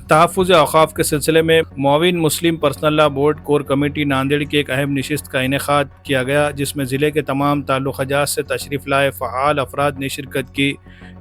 تحفظ اوقاف کے سلسلے میں معاون مسلم پرسنل لا بورڈ کور کمیٹی ناندیڑ کی ایک اہم نشست کا انعقاد کیا گیا، جس میں ضلع کے تمام تعلقہ جات سے تشریف لائے فعال افراد نے شرکت کی۔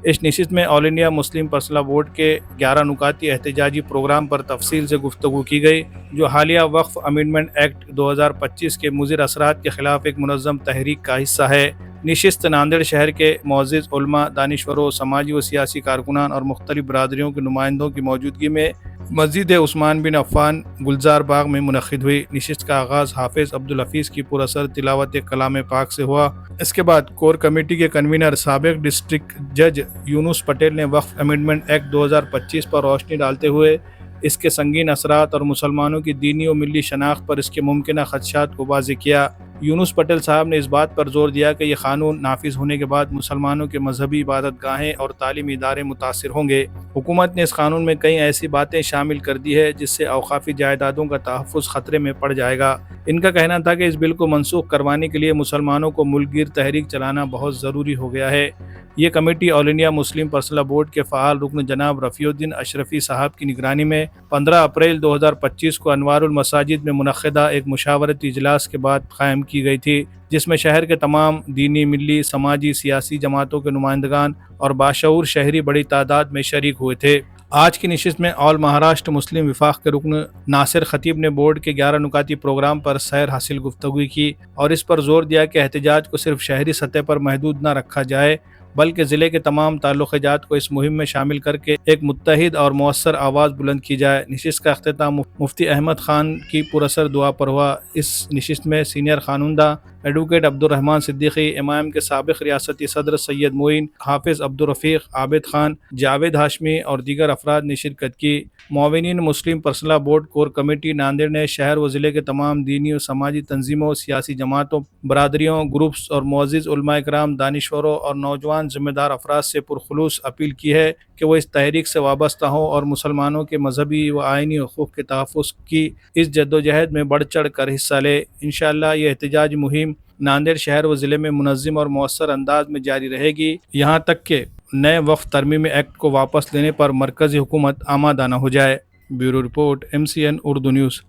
اس نشست میں آل انڈیا مسلم پرسنل لا بورڈ کے 11 نکاتی احتجاجی پروگرام پر تفصیل سے گفتگو کی گئی، جو حالیہ وقف امینڈمنٹ ایکٹ 2025 کے مضر اثرات کے خلاف ایک منظم تحریک کا حصہ ہے۔ نشست ناندیڑ شہر کے معزز علماء، دانشوروں، سماجی و سیاسی کارکنان اور مختلف برادریوں کے نمائندوں کی موجودگی میں مسجد عثمان بن عفان گلزار باغ میں منعقد ہوئی۔ نشست کا آغاز حافظ عبدالحفیظ کی پر اثر تلاوت کلام پاک سے ہوا۔ اس کے بعد کور کمیٹی کے کنوینر سابق ڈسٹرکٹ جج یونس پٹیل نے وقف امینڈمنٹ ایکٹ 2025 پر روشنی ڈالتے ہوئے اس کے سنگین اثرات اور مسلمانوں کی دینی و ملی شناخت پر اس کے ممکنہ خدشات کو واضح کیا۔ یونس پٹیل صاحب نے اس بات پر زور دیا کہ یہ قانون نافذ ہونے کے بعد مسلمانوں کے مذہبی عبادت گاہیں اور تعلیمی ادارے متاثر ہوں گے۔ حکومت نے اس قانون میں کئی ایسی باتیں شامل کر دی ہے جس سے اوقافی جائیدادوں کا تحفظ خطرے میں پڑ جائے گا۔ ان کا کہنا تھا کہ اس بل کو منسوخ کروانے کے لیے مسلمانوں کو ملک گیر تحریک چلانا بہت ضروری ہو گیا ہے۔ یہ کمیٹی آل انڈیا مسلم پرسنل لا بورڈ کے فعال رکن جناب رفیع الدین اشرفی صاحب کی نگرانی میں 15 اپریل 2025 کو انوار المساجد میں منعقدہ ایک مشاورتی اجلاس کے بعد قائم کی گئی تھی، جس میں شہر کے تمام دینی، ملی، سماجی، سیاسی جماعتوں کے نمائندگان اور باشعور شہری بڑی تعداد میں شریک ہوئے تھے۔ آج کی نشست میں آل مہاراشٹر مسلم وفاق کے رکن ناصر خطیب نے بورڈ کے 11 نکاتی پروگرام پر سیر حاصل گفتگو کی اور اس پر زور دیا کہ احتجاج کو صرف شہری سطح پر محدود نہ رکھا جائے، بلکہ ضلع کے تمام تعلقہ جات کو اس مہم میں شامل کر کے ایک متحد اور مؤثر آواز بلند کی جائے۔ نشست کا اختتام مفتی احمد خان کی پراثر دعا پر ہوا۔ اس نشست میں سینئر خانندہ ایڈوکیٹ عبدالرحمن صدیقی، امام کے سابق ریاستی صدر سید معین، حافظ عبدالرفیق، عابد خان، جاوید ہاشمی اور دیگر افراد نے شرکت کی۔ معاونین مسلم پرسنل لا بورڈ کور کمیٹی ناندیڑ نے شہر و ضلع کے تمام دینی و سماجی تنظیموں، سیاسی جماعتوں، برادریوں، گروپس اور معزز علماء کرام، دانشوروں اور نوجوان ذمہ دار افراد سے پرخلوص اپیل کی ہے کہ وہ اس تحریک سے وابستہ ہوں اور مسلمانوں کے مذہبی و آئینی حقوق کے تحفظ کی اس جدوجہد میں بڑھ چڑھ کر حصہ لے۔ انشاءاللہ یہ احتجاجی مہم ناندیڑ شہر و ضلع میں منظم اور مؤثر انداز میں جاری رہے گی، یہاں تک کہ نئے وقف ترمیمی ایکٹ کو واپس لینے پر مرکزی حکومت آمادہ نہ ہو جائے۔ Bureau report MCN Urdu news.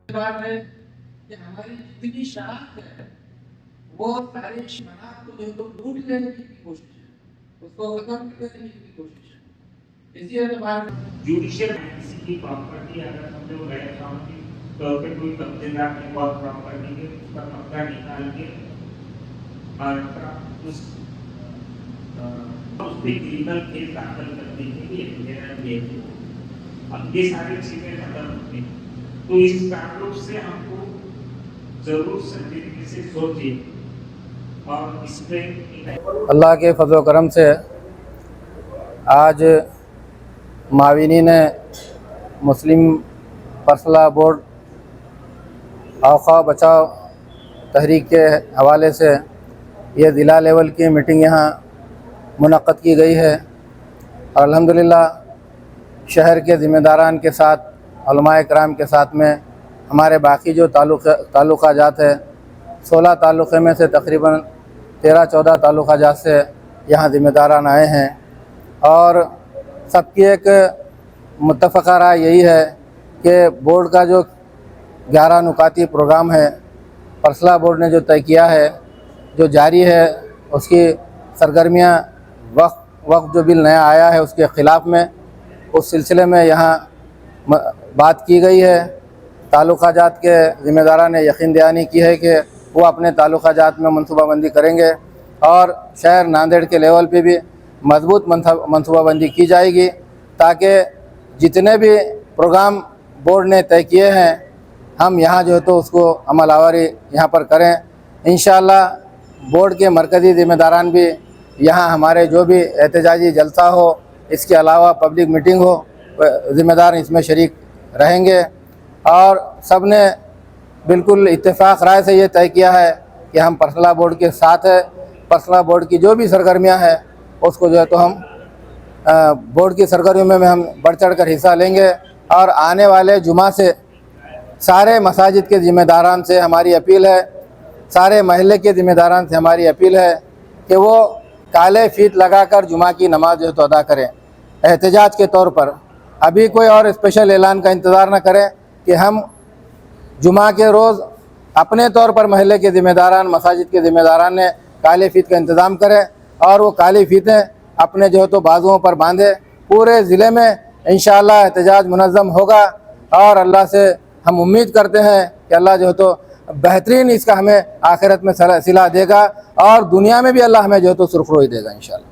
ہماری جتنی شناخت ہے وہ ساری شناخت کو جو لوٹ لینے کی کوشش ہے، اس کو ختم کرنے کی کوشش ہے۔ اسی اعتبار جوڈیشل کسی کی پراپرٹی اگر ہم نے غیر قانونی طور پہ کوئی قبضے دار نے بہت پراپرٹی کے اس کا قبضہ نکال کے اس کریمنل کیس داخل کرنے کے لیے اب یہ ساری چیزیں ختم ہوتی ہیں، تو اس تعلق سے ہم کو ضرور سنجیدگی سے سوچیں اور اس میں اللہ کے فضل و کرم سے آج معاونین مسلم پرسنل لا بورڈ اوقاف بچاؤ تحریک کے حوالے سے یہ ضلع لیول کی میٹنگ یہاں منعقد کی گئی ہے اور الحمدللہ شہر کے ذمہ داران کے ساتھ، علماء کرام کے ساتھ میں ہمارے باقی جو تعلقہ جات ہے، 16 تعلقے میں سے تقریباً 13-14 تعلقہ جات سے یہاں ذمہ داران آئے ہیں اور سب کی ایک متفقہ رائے یہی ہے کہ بورڈ کا جو 11 نکاتی پروگرام ہے، پرسنل لا بورڈ نے جو طے کیا ہے، جو جاری ہے، اس کی سرگرمیاں وقت جو بل نیا آیا ہے اس کے خلاف میں، اس سلسلے میں یہاں بات کی گئی ہے۔ تعلقہ جات کے ذمہ داران نے یقین دہانی کی ہے کہ وہ اپنے تعلقہ جات میں منصوبہ بندی کریں گے اور شہر ناندیڑ کے لیول پہ بھی مضبوط منصوبہ بندی کی جائے گی تاکہ جتنے بھی پروگرام بورڈ نے طے کیے ہیں ہم یہاں جو ہے تو اس کو عمل آوری یہاں پر کریں۔ انشاءاللہ بورڈ کے مرکزی ذمہ داران بھی یہاں ہمارے جو بھی احتجاجی جلسہ ہو، اس کے علاوہ پبلک میٹنگ ہو، ذمہ دار اس میں شریک رہیں گے اور سب نے بالکل اتفاق رائے سے یہ طے کیا ہے کہ ہم پرسنل لا بورڈ کے ساتھ ہے۔ پرسنل لا بورڈ کی جو بھی سرگرمیاں ہیں اس کو جو ہے تو ہم بورڈ کی سرگرمیوں میں ہم بڑھ چڑھ کر حصہ لیں گے اور آنے والے جمعہ سے سارے مساجد کے ذمہ داران سے ہماری اپیل ہے، سارے محلے کے ذمہ داران سے ہماری اپیل ہے کہ وہ کالے فیت لگا کر جمعہ کی نماز جو ہے تو ادا کریں۔ احتجاج کے طور پر ابھی کوئی اور اسپیشل اعلان کا انتظار نہ کریں کہ ہم جمعہ کے روز اپنے طور پر محلے کے ذمہ داران، مساجد کے ذمہ داران نے کالے فیت کا انتظام کریں اور وہ کالی فیتیں اپنے جو ہے تو بازوؤں پر باندھے. پورے ضلع میں انشاءاللہ احتجاج منظم ہوگا اور اللہ سے ہم امید کرتے ہیں کہ اللہ جو ہے تو بہترین اس کا ہمیں آخرت میں صلہ دے گا اور دنیا میں بھی اللہ ہمیں جو ہے تو سرخروئی دے گا انشاءاللہ.